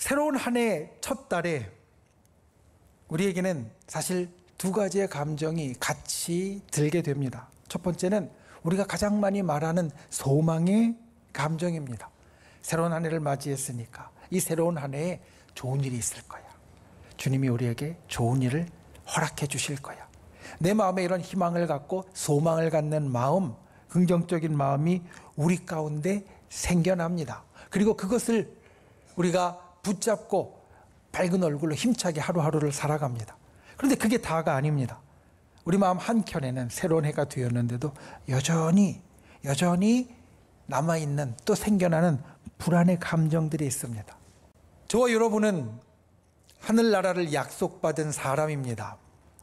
새로운 한 해 첫 달에 우리에게는 사실 두 가지의 감정이 같이 들게 됩니다. 첫 번째는 우리가 가장 많이 말하는 소망의 감정입니다. 새로운 한 해를 맞이했으니까 이 새로운 한 해에 좋은 일이 있을 거야. 주님이 우리에게 좋은 일을 허락해 주실 거야. 내 마음에 이런 희망을 갖고 소망을 갖는 마음, 긍정적인 마음이 우리 가운데 생겨납니다. 그리고 그것을 우리가 붙잡고 밝은 얼굴로 힘차게 하루하루를 살아갑니다. 그런데 그게 다가 아닙니다. 우리 마음 한켠에는 새로운 해가 되었는데도 여전히 남아있는 또 생겨나는 불안의 감정들이 있습니다. 저와 여러분은 하늘나라를 약속받은 사람입니다.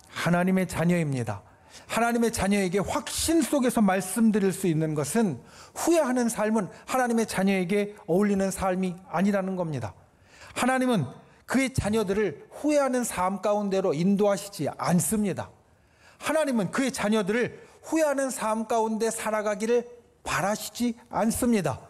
하나님의 자녀입니다. 하나님의 자녀에게 확신 속에서 말씀드릴 수 있는 것은 후회하는 삶은 하나님의 자녀에게 어울리는 삶이 아니라는 겁니다. 하나님은 그의 자녀들을 후회하는 삶 가운데로 인도하시지 않습니다. 하나님은 그의 자녀들을 후회하는 삶 가운데 살아가기를 바라시지 않습니다.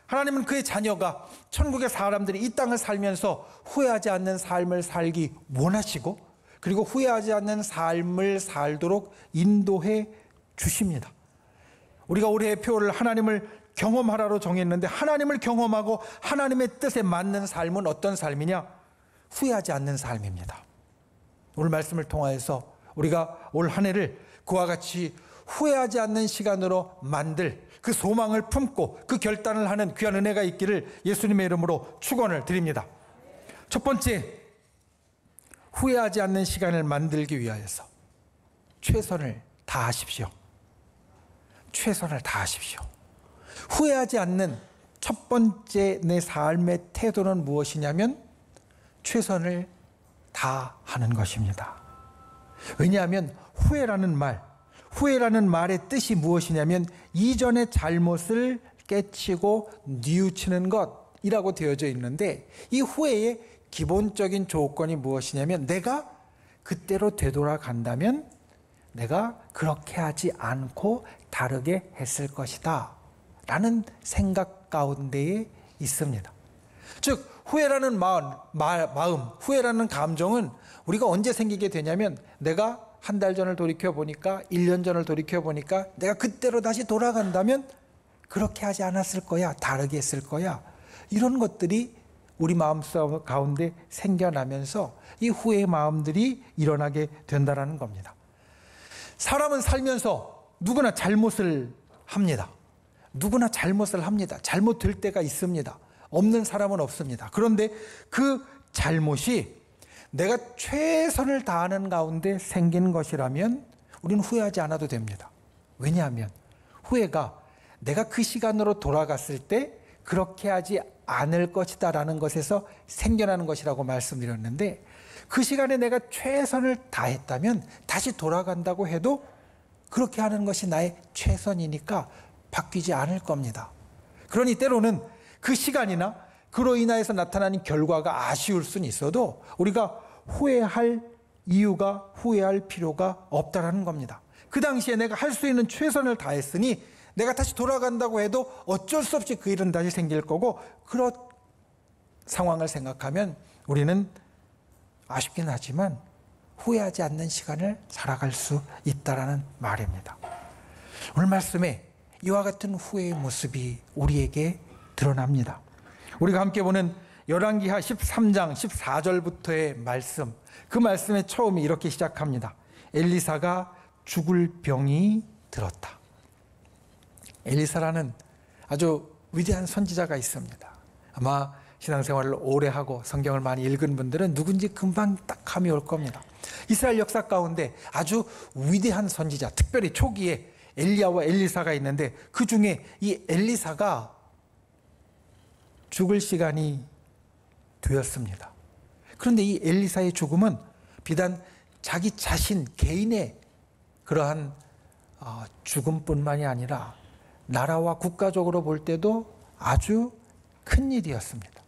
하나님은 그의 자녀가 천국의 사람들이 이 땅을 살면서 후회하지 않는 삶을 살기 원하시고 그리고 후회하지 않는 삶을 살도록 인도해 주십니다. 우리가 올해의 표를 하나님을 경험하라로 정했는데 하나님을 경험하고 하나님의 뜻에 맞는 삶은 어떤 삶이냐? 후회하지 않는 삶입니다. 오늘 말씀을 통하여서 우리가 올 한 해를 그와 같이 후회하지 않는 시간으로 만들 그 소망을 품고 그 결단을 하는 귀한 은혜가 있기를 예수님의 이름으로 축원을 드립니다. 첫 번째, 후회하지 않는 시간을 만들기 위하여서 최선을 다하십시오. 최선을 다하십시오. 후회하지 않는 첫 번째 내 삶의 태도는 무엇이냐면 최선을 다하는 것입니다. 왜냐하면 후회라는 말의 뜻이 무엇이냐면 이전의 잘못을 깨치고 뉘우치는 것이라고 되어져 있는데 이 후회의 기본적인 조건이 무엇이냐면 내가 그때로 되돌아간다면 내가 그렇게 하지 않고 다르게 했을 것이다 라는 생각 가운데에 있습니다. 즉 후회라는 마음, 후회라는 감정은 우리가 언제 생기게 되냐면 내가 한 달 전을 돌이켜보니까 1년 전을 돌이켜보니까 내가 그때로 다시 돌아간다면 그렇게 하지 않았을 거야, 다르게 했을 거야, 이런 것들이 우리 마음속 가운데 생겨나면서 이 후회의 마음들이 일어나게 된다는 겁니다. 사람은 살면서 누구나 잘못을 합니다. 누구나 잘못을 합니다. 잘못될 때가 있습니다. 없는 사람은 없습니다. 그런데 그 잘못이 내가 최선을 다하는 가운데 생긴 것이라면 우리는 후회하지 않아도 됩니다. 왜냐하면 후회가 내가 그 시간으로 돌아갔을 때 그렇게 하지 않을 것이다 라는 것에서 생겨나는 것이라고 말씀드렸는데 그 시간에 내가 최선을 다했다면 다시 돌아간다고 해도 그렇게 하는 것이 나의 최선이니까 바뀌지 않을 겁니다. 그러니 때로는 그 시간이나 그로 인하여서 나타나는 결과가 아쉬울 수는 있어도 우리가 후회할 이유가 후회할 필요가 없다라는 겁니다. 그 당시에 내가 할 수 있는 최선을 다했으니 내가 다시 돌아간다고 해도 어쩔 수 없이 그 일은 다시 생길 거고 그런 상황을 생각하면 우리는 아쉽긴 하지만 후회하지 않는 시간을 살아갈 수 있다라는 말입니다. 오늘 말씀에 이와 같은 후회의 모습이 우리에게 드러납니다. 우리가 함께 보는 열왕기하 13장 14절부터의 말씀, 그 말씀의 처음이 이렇게 시작합니다. 엘리사가 죽을 병이 들었다. 엘리사라는 아주 위대한 선지자가 있습니다. 아마 신앙생활을 오래 하고 성경을 많이 읽은 분들은 누군지 금방 딱 감이 올 겁니다. 이스라엘 역사 가운데 아주 위대한 선지자, 특별히 초기에 엘리야와 엘리사가 있는데 그 중에 이 엘리사가 죽을 시간이 되었습니다. 그런데 이 엘리사의 죽음은 비단 자기 자신 개인의 그러한 죽음뿐만이 아니라 나라와 국가적으로 볼 때도 아주 큰 일이었습니다.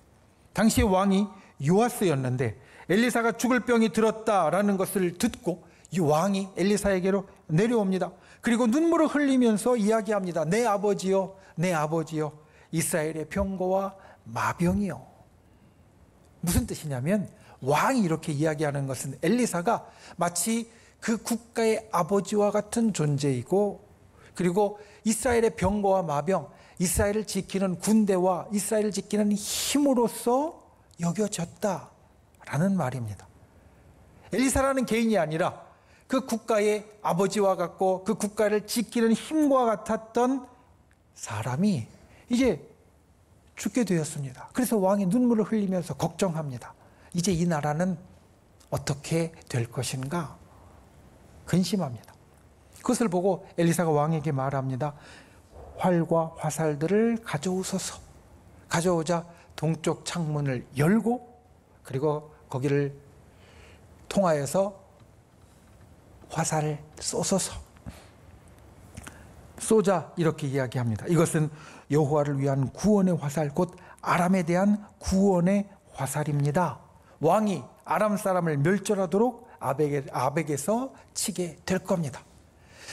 당시 왕이 요아스였는데 엘리사가 죽을 병이 들었다라는 것을 듣고 이 왕이 엘리사에게로 내려옵니다. 그리고 눈물을 흘리면서 이야기합니다. 내 아버지요, 내 아버지요, 이스라엘의 병거와 마병이요. 무슨 뜻이냐면 왕이 이렇게 이야기하는 것은 엘리사가 마치 그 국가의 아버지와 같은 존재이고, 그리고 이스라엘의 병거와 마병, 이스라엘을 지키는 군대와 이스라엘을 지키는 힘으로서 여겨졌다라는 말입니다. 엘리사라는 개인이 아니라 그 국가의 아버지와 같고 그 국가를 지키는 힘과 같았던 사람이 이제 죽게 되었습니다. 그래서 왕이 눈물을 흘리면서 걱정합니다. 이제 이 나라는 어떻게 될 것인가 근심합니다. 그것을 보고 엘리사가 왕에게 말합니다. 활과 화살들을 가져오소서. 가져오자 동쪽 창문을 열고, 그리고 거기를 통하여서 화살을 쏘소서. 쏘자 이렇게 이야기합니다. 이것은 여호와를 위한 구원의 화살, 곧 아람에 대한 구원의 화살입니다. 왕이 아람 사람을 멸절하도록 아벡에서 치게 될 겁니다.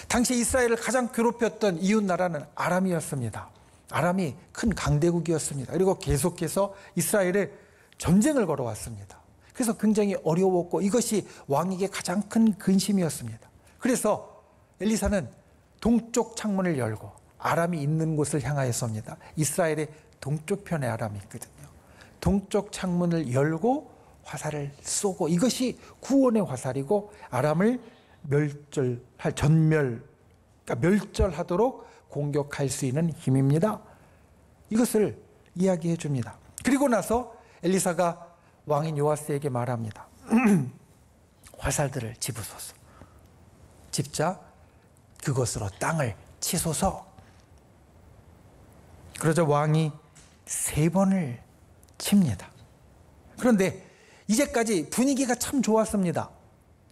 당시 이스라엘을 가장 괴롭혔던 이웃 나라는 아람이었습니다. 아람이 큰 강대국이었습니다. 그리고 계속해서 이스라엘에 전쟁을 걸어왔습니다. 그래서 굉장히 어려웠고 이것이 왕에게 가장 큰 근심이었습니다. 그래서 엘리사는 동쪽 창문을 열고 아람이 있는 곳을 향하였습니다. 이스라엘의 동쪽 편에 아람이 있거든요. 동쪽 창문을 열고 화살을 쏘고, 이것이 구원의 화살이고 아람을 멸절하도록 공격할 수 있는 힘입니다. 이것을 이야기해 줍니다. 그리고 나서 엘리사가 왕인 요아스에게 말합니다. 화살들을 집으소서. 집자 그것으로 땅을 치소서. 그러자 왕이 3번을 칩니다. 그런데 이제까지 분위기가 참 좋았습니다.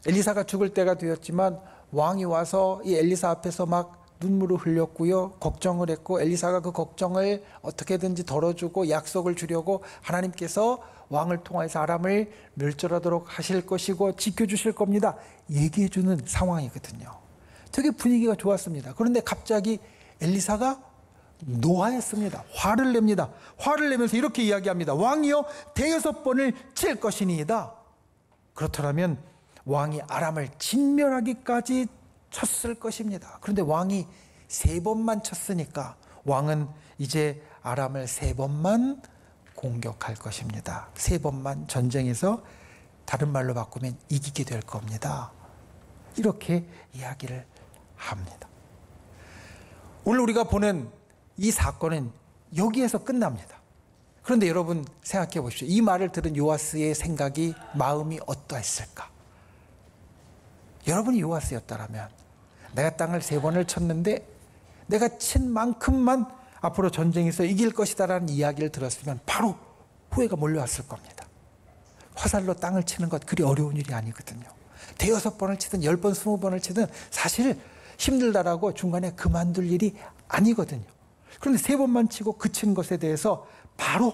엘리사가 죽을 때가 되었지만 왕이 와서 이 엘리사 앞에서 막 눈물을 흘렸고요. 걱정을 했고, 엘리사가 그 걱정을 어떻게든지 덜어주고 약속을 주려고 하나님께서 왕을 통해서 아람을 멸절하도록 하실 것이고 지켜주실 겁니다. 얘기해주는 상황이거든요. 되게 분위기가 좋았습니다. 그런데 갑자기 엘리사가 노하였습니다. 화를 냅니다. 화를 내면서 이렇게 이야기합니다. 왕이여, 6번을 칠 것이니이다. 그렇더라면 왕이 아람을 진멸하기까지 쳤을 것입니다. 그런데 왕이 3번만 쳤으니까 왕은 이제 아람을 3번만 공격할 것입니다. 3번만 전쟁에서, 다른 말로 바꾸면 이기게 될 겁니다. 이렇게 이야기를 합니다. 오늘 우리가 보는 이 사건은 여기에서 끝납니다. 그런데 여러분 생각해 보십시오. 이 말을 들은 요아스의 생각이, 마음이 어떠했을까? 여러분이 요아스였다라면, 내가 땅을 3번을 쳤는데 내가 친 만큼만 앞으로 전쟁에서 이길 것이다라는 이야기를 들었으면 바로 후회가 몰려왔을 겁니다. 화살로 땅을 치는 것 그리 어려운 일이 아니거든요. 6번을 치든 10번, 20번을 치든 사실 힘들다라고 중간에 그만둘 일이 아니거든요. 그런데 3번만 치고 그친 것에 대해서 바로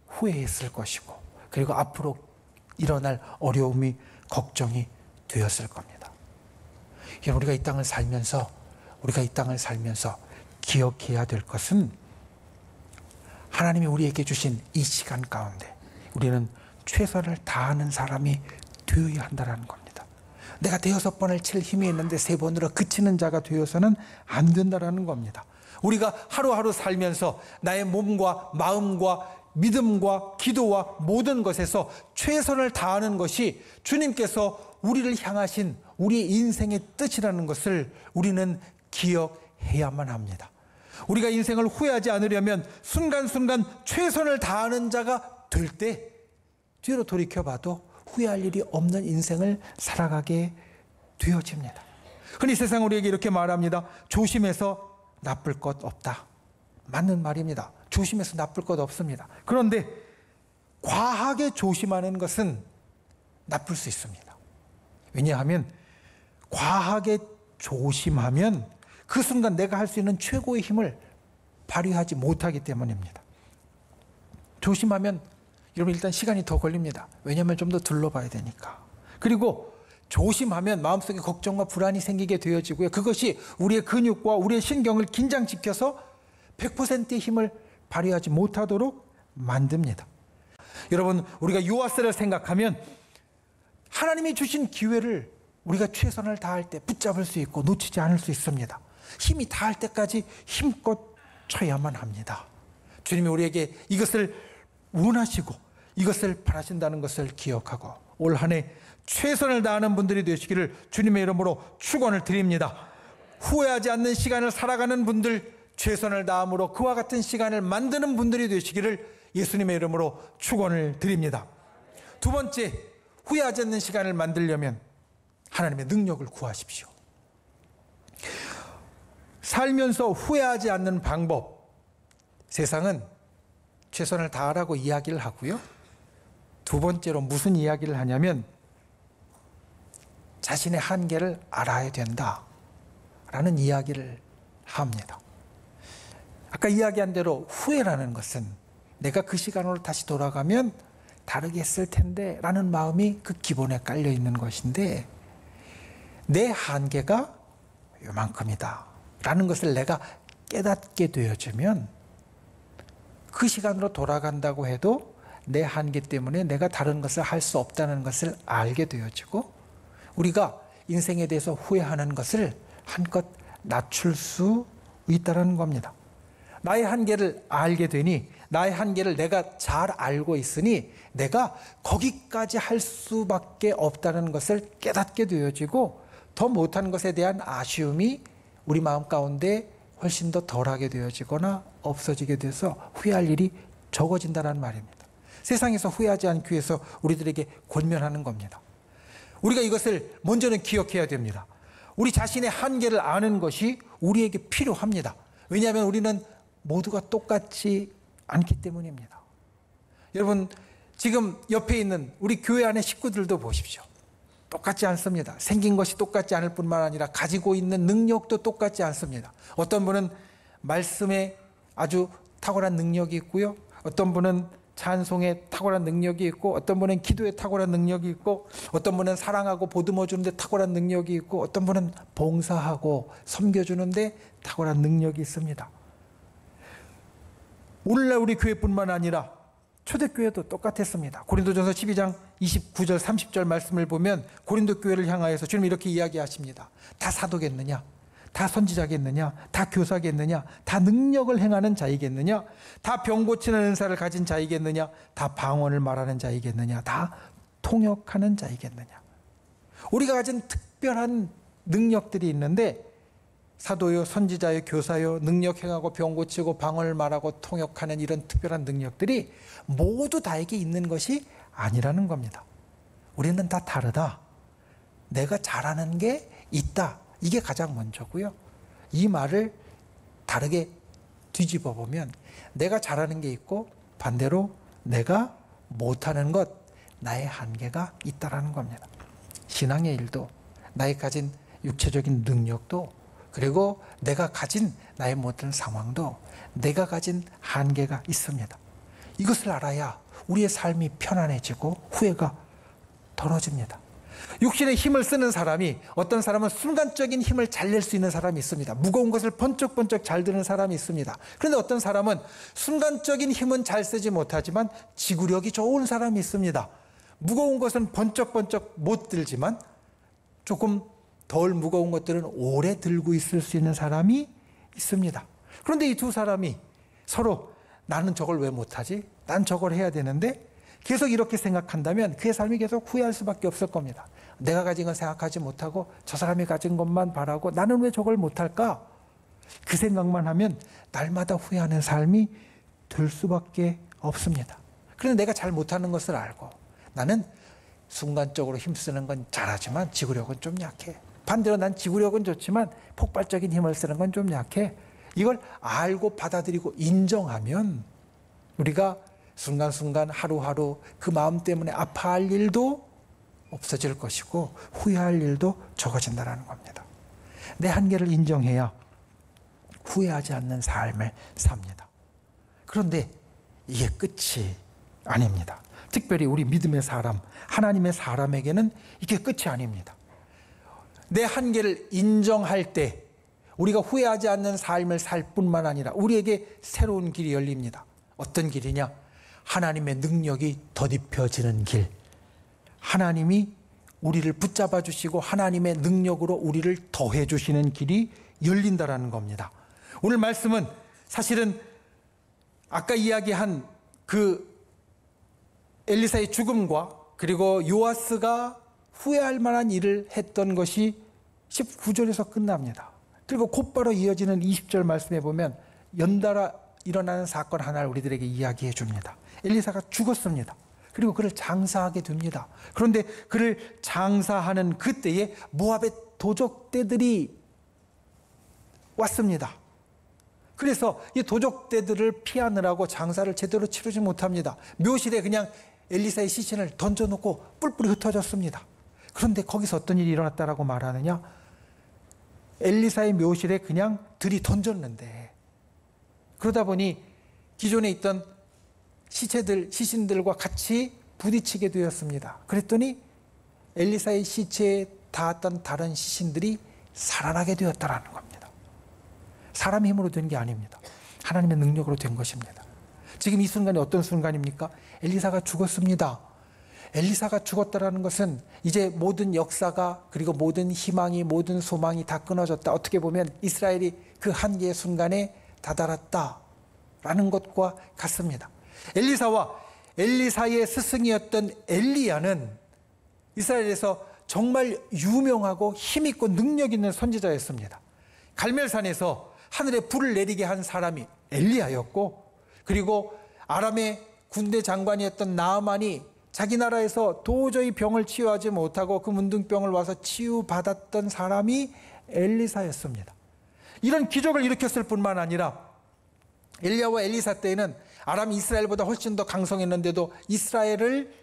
후회했을 것이고, 그리고 앞으로 일어날 어려움이, 걱정이 되었을 겁니다. 우리가 이 땅을 살면서 기억해야 될 것은, 하나님이 우리에게 주신 이 시간 가운데 우리는 최선을 다하는 사람이 되어야 한다는 겁니다. 내가 6번을 칠 힘이 있는데 3번으로 그치는 자가 되어서는 안 된다는 겁니다. 우리가 하루하루 살면서 나의 몸과 마음과 믿음과 기도와 모든 것에서 최선을 다하는 것이 주님께서 우리를 향하신 우리의 인생의 뜻이라는 것을 우리는 기억해야만 합니다. 우리가 인생을 후회하지 않으려면 순간순간 최선을 다하는 자가 될 때 뒤로 돌이켜봐도 후회할 일이 없는 인생을 살아가게 되어집니다. 그런데 이 세상 우리에게 이렇게 말합니다. 조심해서 나쁠 것 없다. 맞는 말입니다. 조심해서 나쁠 것 없습니다. 그런데 과하게 조심하는 것은 나쁠 수 있습니다. 왜냐하면 과하게 조심하면 그 순간 내가 할 수 있는 최고의 힘을 발휘하지 못하기 때문입니다. 조심하면 여러분 일단 시간이 더 걸립니다. 왜냐하면 좀 더 둘러봐야 되니까. 그리고 조심하면 마음속에 걱정과 불안이 생기게 되어지고요. 그것이 우리의 근육과 우리의 신경을 긴장시켜서 100%의 힘을 발휘하지 못하도록 만듭니다. 여러분, 우리가 유아세를 생각하면 하나님이 주신 기회를 우리가 최선을 다할 때 붙잡을 수 있고 놓치지 않을 수 있습니다. 힘이 다할 때까지 힘껏 쳐야만 합니다. 주님이 우리에게 이것을 원하시고 이것을 바라신다는 것을 기억하고 올 한 해 최선을 다하는 분들이 되시기를 주님의 이름으로 축원을 드립니다. 후회하지 않는 시간을 살아가는 분들, 최선을 다함으로 그와 같은 시간을 만드는 분들이 되시기를 예수님의 이름으로 축원을 드립니다. 두 번째, 후회하지 않는 시간을 만들려면 하나님의 능력을 구하십시오. 살면서 후회하지 않는 방법, 세상은 최선을 다하라고 이야기를 하고요. 두 번째로 무슨 이야기를 하냐면 자신의 한계를 알아야 된다라는 이야기를 합니다. 아까 이야기한 대로 후회라는 것은 내가 그 시간으로 다시 돌아가면 다르게 했을 텐데 라는 마음이 그 기본에 깔려 있는 것인데, 내 한계가 요만큼이다 라는 것을 내가 깨닫게 되어지면 그 시간으로 돌아간다고 해도 내 한계 때문에 내가 다른 것을 할 수 없다는 것을 알게 되어지고, 우리가 인생에 대해서 후회하는 것을 한껏 낮출 수 있다는 겁니다. 나의 한계를 알게 되니, 나의 한계를 내가 잘 알고 있으니 내가 거기까지 할 수밖에 없다는 것을 깨닫게 되어지고, 더 못한 것에 대한 아쉬움이 우리 마음 가운데 훨씬 더 덜하게 되어지거나 없어지게 돼서 후회할 일이 적어진다는 말입니다. 세상에서 후회하지 않기 위해서 우리들에게 권면하는 겁니다. 우리가 이것을 먼저는 기억해야 됩니다. 우리 자신의 한계를 아는 것이 우리에게 필요합니다. 왜냐하면 우리는 모두가 똑같지 않기 때문입니다. 여러분, 지금 옆에 있는 우리 교회 안의 식구들도 보십시오. 똑같지 않습니다. 생긴 것이 똑같지 않을 뿐만 아니라 가지고 있는 능력도 똑같지 않습니다. 어떤 분은 말씀에 아주 탁월한 능력이 있고요. 어떤 분은 찬송에 탁월한 능력이 있고, 어떤 분은 기도에 탁월한 능력이 있고, 어떤 분은 사랑하고 보듬어 주는데 탁월한 능력이 있고, 어떤 분은 봉사하고 섬겨주는데 탁월한 능력이 있습니다. 오늘날 우리 교회뿐만 아니라 초대교회도 똑같았습니다. 고린도전서 12장 29절 30절 말씀을 보면 고린도 교회를 향하여서 주님 이렇게 이야기하십니다. 다 사도겠느냐? 다 선지자겠느냐? 다 교사겠느냐? 다 능력을 행하는 자이겠느냐? 다 병 고치는 은사를 가진 자이겠느냐? 다 방언을 말하는 자이겠느냐? 다 통역하는 자이겠느냐? 우리가 가진 특별한 능력들이 있는데, 사도요, 선지자요, 교사요, 능력 행하고 병 고치고 방언을 말하고 통역하는 이런 특별한 능력들이 모두 다에게 있는 것이 아니라는 겁니다. 우리는 다 다르다. 내가 잘하는 게 있다. 이게 가장 먼저고요. 이 말을 다르게 뒤집어 보면 내가 잘하는 게 있고 반대로 내가 못하는 것, 나의 한계가 있다라는 겁니다. 신앙의 일도, 나의 가진 육체적인 능력도, 그리고 내가 가진 나의 모든 상황도 내가 가진 한계가 있습니다. 이것을 알아야 우리의 삶이 편안해지고 후회가 덜어집니다. 육신의 힘을 쓰는 사람이, 어떤 사람은 순간적인 힘을 잘 낼 수 있는 사람이 있습니다. 무거운 것을 번쩍번쩍 잘 드는 사람이 있습니다. 그런데 어떤 사람은 순간적인 힘은 잘 쓰지 못하지만 지구력이 좋은 사람이 있습니다. 무거운 것은 번쩍번쩍 못 들지만 조금 덜 무거운 것들은 오래 들고 있을 수 있는 사람이 있습니다. 그런데 이 두 사람이 서로 나는 저걸 왜 못하지? 난 저걸 해야 되는데 계속 이렇게 생각한다면 그의 삶이 계속 후회할 수밖에 없을 겁니다. 내가 가진 건 생각하지 못하고 저 사람이 가진 것만 바라고 나는 왜 저걸 못할까? 그 생각만 하면 날마다 후회하는 삶이 될 수밖에 없습니다. 그런데 내가 잘 못하는 것을 알고 나는 순간적으로 힘쓰는 건 잘하지만 지구력은 좀 약해. 반대로 난 지구력은 좋지만 폭발적인 힘을 쓰는 건 좀 약해. 이걸 알고 받아들이고 인정하면 우리가 순간순간 하루하루 그 마음 때문에 아파할 일도 없어질 것이고 후회할 일도 적어진다는 겁니다. 내 한계를 인정해야 후회하지 않는 삶을 삽니다. 그런데 이게 끝이 아닙니다. 특별히 우리 믿음의 사람, 하나님의 사람에게는 이게 끝이 아닙니다. 내 한계를 인정할 때 우리가 후회하지 않는 삶을 살 뿐만 아니라 우리에게 새로운 길이 열립니다. 어떤 길이냐? 하나님의 능력이 덧입혀지는 길, 하나님이 우리를 붙잡아 주시고 하나님의 능력으로 우리를 더해 주시는 길이 열린다라는 겁니다. 오늘 말씀은 사실은 아까 이야기한 그 엘리사의 죽음과 그리고 요아스가 후회할 만한 일을 했던 것이 19절에서 끝납니다. 그리고 곧바로 이어지는 20절 말씀에 보면 연달아 일어나는 사건 하나를 우리들에게 이야기해 줍니다. 엘리사가 죽었습니다. 그리고 그를 장사하게 됩니다. 그런데 그를 장사하는 그때에 모압의 도적대들이 왔습니다. 그래서 이 도적대들을 피하느라고 장사를 제대로 치르지 못합니다. 묘실에 그냥 엘리사의 시신을 던져놓고 뿔뿔이 흩어졌습니다. 그런데 거기서 어떤 일이 일어났다라고 말하느냐? 엘리사의 묘실에 그냥 들이 던졌는데, 그러다 보니 기존에 있던 시신들과 같이 부딪히게 되었습니다. 그랬더니 엘리사의 시체에 닿았던 다른 시신들이 살아나게 되었다라는 겁니다. 사람의 힘으로 된 게 아닙니다. 하나님의 능력으로 된 것입니다. 지금 이 순간이 어떤 순간입니까? 엘리사가 죽었습니다. 엘리사가 죽었다라는 것은 이제 모든 역사가, 그리고 모든 희망이, 모든 소망이 다 끊어졌다. 어떻게 보면 이스라엘이 그 한계의 순간에 다다랐다라는 것과 같습니다. 엘리사와 엘리사의 스승이었던 엘리야는 이스라엘에서 정말 유명하고 힘있고 능력 있는 선지자였습니다. 갈멜산에서 하늘에 불을 내리게 한 사람이 엘리야였고, 그리고 아람의 군대 장관이었던 나아만이 자기 나라에서 도저히 병을 치유하지 못하고 그 문둥병을 와서 치유받았던 사람이 엘리사였습니다. 이런 기적을 일으켰을 뿐만 아니라 엘리야와 엘리사 때에는 아람이 이스라엘보다 훨씬 더 강성했는데도 이스라엘을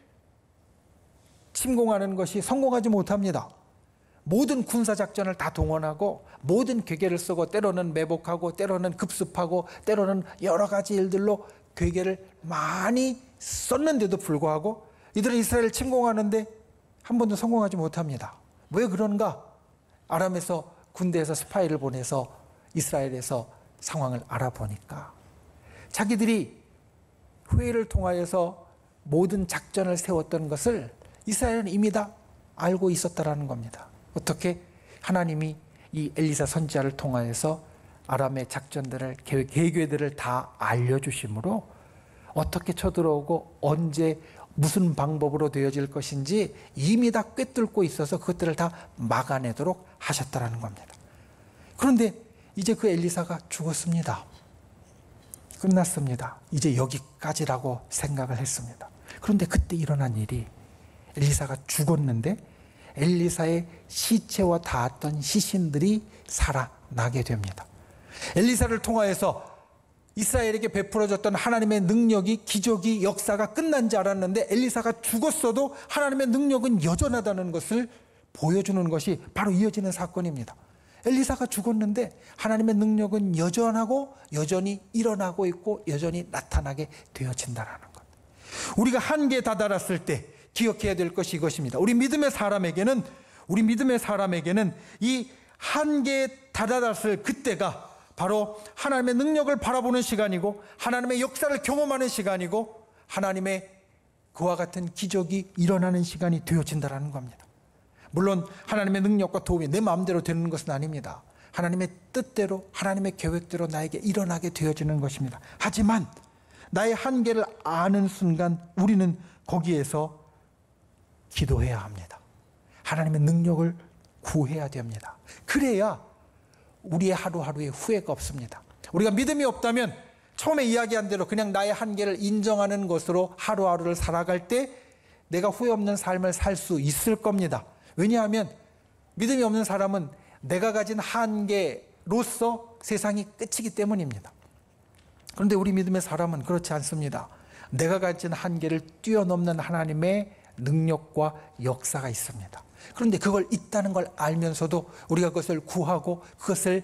침공하는 것이 성공하지 못합니다. 모든 군사작전을 다 동원하고 모든 괴계를 쓰고 때로는 매복하고 때로는 급습하고 때로는 여러 가지 일들로 괴계를 많이 썼는데도 불구하고 이들은 이스라엘을 침공하는데 한 번도 성공하지 못합니다. 왜 그런가? 아람에서 군대에서 스파이를 보내서 이스라엘에서 상황을 알아보니까 자기들이 회의를 통하여서 모든 작전을 세웠던 것을 이스라엘은 이미 다 알고 있었다라는 겁니다. 어떻게? 하나님이 이 엘리사 선지자를 통하여서 아람의 작전들을, 계획들을 다 알려주심으로 어떻게 쳐들어오고 언제 무슨 방법으로 되어질 것인지 이미 다 꿰뚫고 있어서 그것들을 다 막아내도록 하셨다라는 겁니다. 그런데 이제 그 엘리사가 죽었습니다. 끝났습니다. 이제 여기까지라고 생각을 했습니다. 그런데 그때 일어난 일이, 엘리사가 죽었는데 엘리사의 시체와 닿았던 시신들이 살아나게 됩니다. 엘리사를 통하여서 이스라엘에게 베풀어졌던 하나님의 능력이, 기적이, 역사가 끝난 줄 알았는데 엘리사가 죽었어도 하나님의 능력은 여전하다는 것을 보여주는 것이 바로 이어지는 사건입니다. 엘리사가 죽었는데 하나님의 능력은 여전하고 여전히 일어나고 있고 여전히 나타나게 되어진다는 것. 우리가 한계에 다다랐을 때 기억해야 될 것이 이것입니다. 우리 믿음의 사람에게는 이 한계에 다다랐을 그때가 바로 하나님의 능력을 바라보는 시간이고 하나님의 역사를 경험하는 시간이고 하나님의 그와 같은 기적이 일어나는 시간이 되어진다는 겁니다. 물론 하나님의 능력과 도움이 내 마음대로 되는 것은 아닙니다. 하나님의 뜻대로, 하나님의 계획대로 나에게 일어나게 되어지는 것입니다. 하지만 나의 한계를 아는 순간 우리는 거기에서 기도해야 합니다. 하나님의 능력을 구해야 됩니다. 그래야 우리의 하루하루에 후회가 없습니다. 우리가 믿음이 없다면 처음에 이야기한 대로 그냥 나의 한계를 인정하는 것으로 하루하루를 살아갈 때 내가 후회 없는 삶을 살 수 있을 겁니다. 왜냐하면 믿음이 없는 사람은 내가 가진 한계로서 세상이 끝이기 때문입니다. 그런데 우리 믿음의 사람은 그렇지 않습니다. 내가 가진 한계를 뛰어넘는 하나님의 능력과 역사가 있습니다. 그런데 그걸 있다는 걸 알면서도 우리가 그것을 구하고 그것을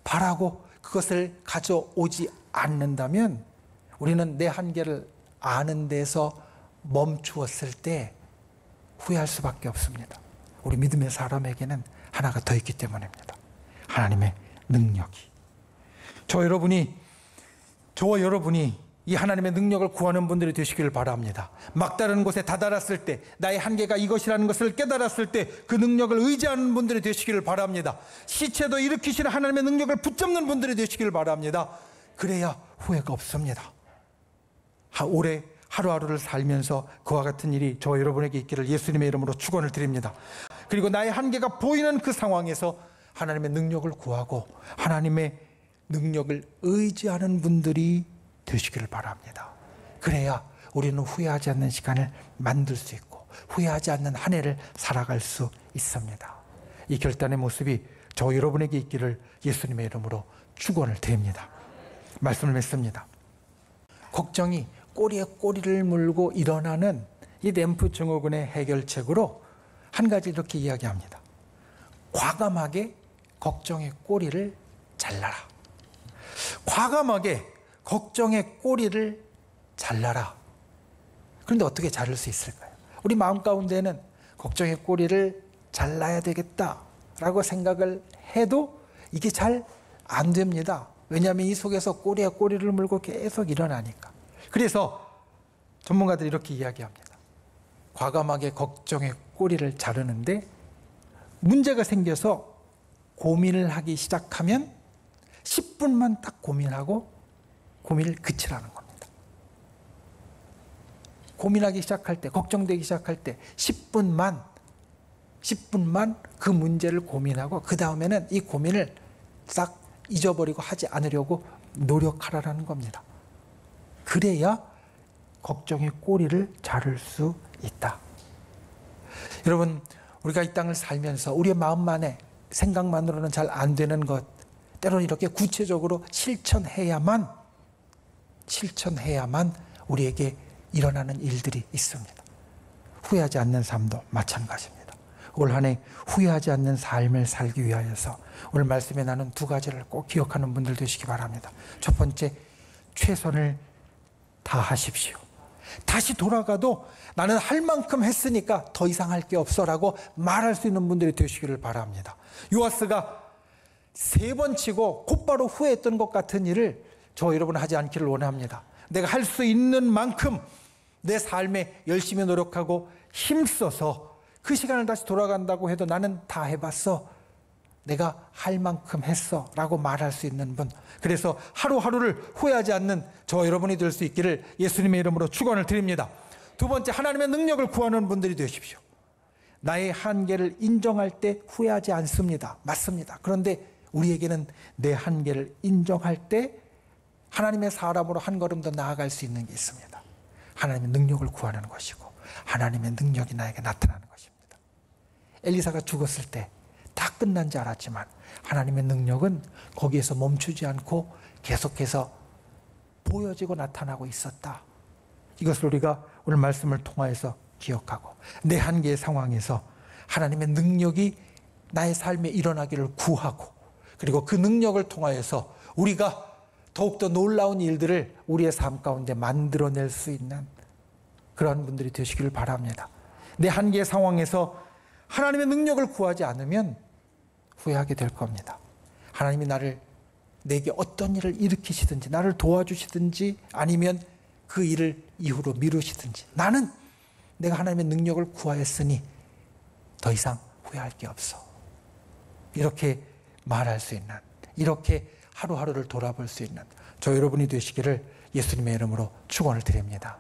바라고 그것을 가져오지 않는다면 우리는 내 한계를 아는 데서 멈추었을 때 후회할 수밖에 없습니다. 우리 믿음의 사람에게는 하나가 더 있기 때문입니다. 하나님의 능력이. 저와 여러분이 이 하나님의 능력을 구하는 분들이 되시기를 바랍니다. 막다른 곳에 다다랐을 때, 나의 한계가 이것이라는 것을 깨달았을 때 그 능력을 의지하는 분들이 되시기를 바랍니다. 시체도 일으키시는 하나님의 능력을 붙잡는 분들이 되시기를 바랍니다. 그래야 후회가 없습니다. 올해 하루하루를 살면서 그와 같은 일이 저와 여러분에게 있기를 예수님의 이름으로 축원을 드립니다. 그리고 나의 한계가 보이는 그 상황에서 하나님의 능력을 구하고 하나님의 능력을 의지하는 분들이 되시기를 바랍니다. 그래야 우리는 후회하지 않는 시간을 만들 수 있고 후회하지 않는 한 해를 살아갈 수 있습니다. 이 결단의 모습이 저 여러분에게 있기를 예수님의 이름으로 축원을 드립니다. 말씀을 맺습니다. 걱정이 꼬리에 꼬리를 물고 일어나는 이 램프 증후군의 해결책으로 한 가지 이렇게 이야기합니다. 과감하게 걱정의 꼬리를 잘라라. 과감하게 걱정의 꼬리를 잘라라. 그런데 어떻게 자를 수 있을까요? 우리 마음 가운데는 걱정의 꼬리를 잘라야 되겠다라고 생각을 해도 이게 잘 안 됩니다. 왜냐하면 이 속에서 꼬리에 꼬리를 물고 계속 일어나니까. 그래서 전문가들이 이렇게 이야기합니다. 과감하게 걱정의 꼬리를 자르는데 문제가 생겨서 고민을 하기 시작하면 10분만 딱 고민하고 고민을 그치라는 겁니다. 고민하기 시작할 때, 걱정되기 시작할 때 10분만 그 문제를 고민하고 그 다음에는 이 고민을 싹 잊어버리고 하지 않으려고 노력하라는 겁니다. 그래야 걱정의 꼬리를 자를 수 있다. 여러분, 우리가 이 땅을 살면서 우리의 마음만에 생각만으로는 잘 안 되는 것, 때로는 이렇게 구체적으로 실천해야만 우리에게 일어나는 일들이 있습니다. 후회하지 않는 삶도 마찬가지입니다. 올 한 해 후회하지 않는 삶을 살기 위하여서 오늘 말씀에 나눈 두 가지를 꼭 기억하는 분들 되시기 바랍니다. 첫 번째, 최선을 다하십시오. 다시 돌아가도 나는 할 만큼 했으니까 더 이상 할 게 없어라고 말할 수 있는 분들이 되시기를 바랍니다. 요아스가 3번 치고 곧바로 후회했던 것 같은 일을 저 여러분 하지 않기를 원합니다. 내가 할 수 있는 만큼 내 삶에 열심히 노력하고 힘써서 그 시간을 다시 돌아간다고 해도 나는 다 해봤어, 내가 할 만큼 했어 라고 말할 수 있는 분, 그래서 하루하루를 후회하지 않는 저 여러분이 될 수 있기를 예수님의 이름으로 축원을 드립니다. 두 번째, 하나님의 능력을 구하는 분들이 되십시오. 나의 한계를 인정할 때 후회하지 않습니다. 맞습니다. 그런데 우리에게는 내 한계를 인정할 때 하나님의 사람으로 한 걸음 더 나아갈 수 있는 게 있습니다. 하나님의 능력을 구하는 것이고 하나님의 능력이 나에게 나타나는 것입니다. 엘리사가 죽었을 때 다 끝난 줄 알았지만 하나님의 능력은 거기에서 멈추지 않고 계속해서 보여지고 나타나고 있었다. 이것을 우리가 오늘 말씀을 통하여서 기억하고 내 한계의 상황에서 하나님의 능력이 나의 삶에 일어나기를 구하고 그리고 그 능력을 통하여서 우리가 더욱더 놀라운 일들을 우리의 삶 가운데 만들어낼 수 있는 그런 분들이 되시기를 바랍니다. 내 한계의 상황에서 하나님의 능력을 구하지 않으면 후회하게 될 겁니다. 하나님이 내게 어떤 일을 일으키시든지 나를 도와주시든지 아니면 그 일을 이후로 미루시든지 나는 내가 하나님의 능력을 구하였으니 더 이상 후회할 게 없어, 이렇게 말할 수 있는, 이렇게 하루하루를 돌아볼 수 있는 저 여러분이 되시기를 예수님의 이름으로 축원을 드립니다.